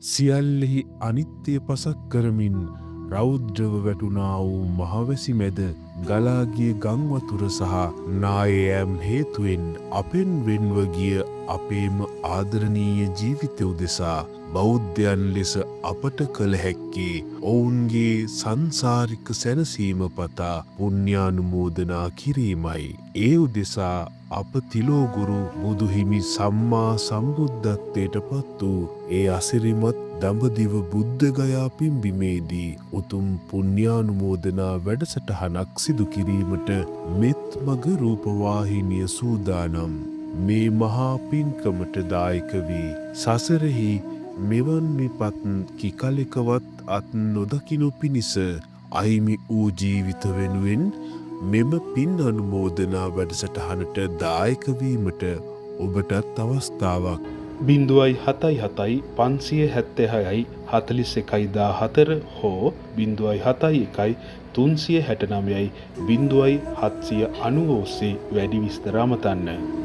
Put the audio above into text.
සියල්ලෙහි අනිත්‍ය පසක් කරමින් රෞද්‍රව වැටුණා වූ මහවැසි මැද ගලාගිය ගංවතුර සහ නායෑම් හේතුවෙන් අපෙන් වෙන්ව ගිය අපේම ආදරණීය ජීවිතය උදෙසා බෞද්ධයන් ලෙස අපට කළ හැක්කේ ඔවුන්ගේ සංසාරික සැනසීම පතා පුණ්‍යානුමෝදනා කිරීමයි. ඒ උදෙසා අප තිලෝගුරු බුදුහිමි සම්මා සම්බුද්ධත්වයට පත් වූ ඒ අසිරිමත් දඹදිව බුද්ධගයා පිම්බිමේදී උතුම් පුණ්‍යානුමෝදනා වැඩසටහනක් සිදු කිරීමට මෙත් මග රූපවාහිනිය සූදානම්. මේ මහා පින්කමට දායක වී සසරෙහි මෙවන් විපත් කිකලෙකවත් අත් නොදකිනු පිණිස අහිමි වූ ජීවිත වෙනුවෙන් මෙම පින් අනුමෝදනා වැඩසටහනට දායකවීමට ඔබටත් අවස්ථාවක්. 077 හෝ 071 369 0790 ඔස්සේ වැඩි විස්තර අමතන්න.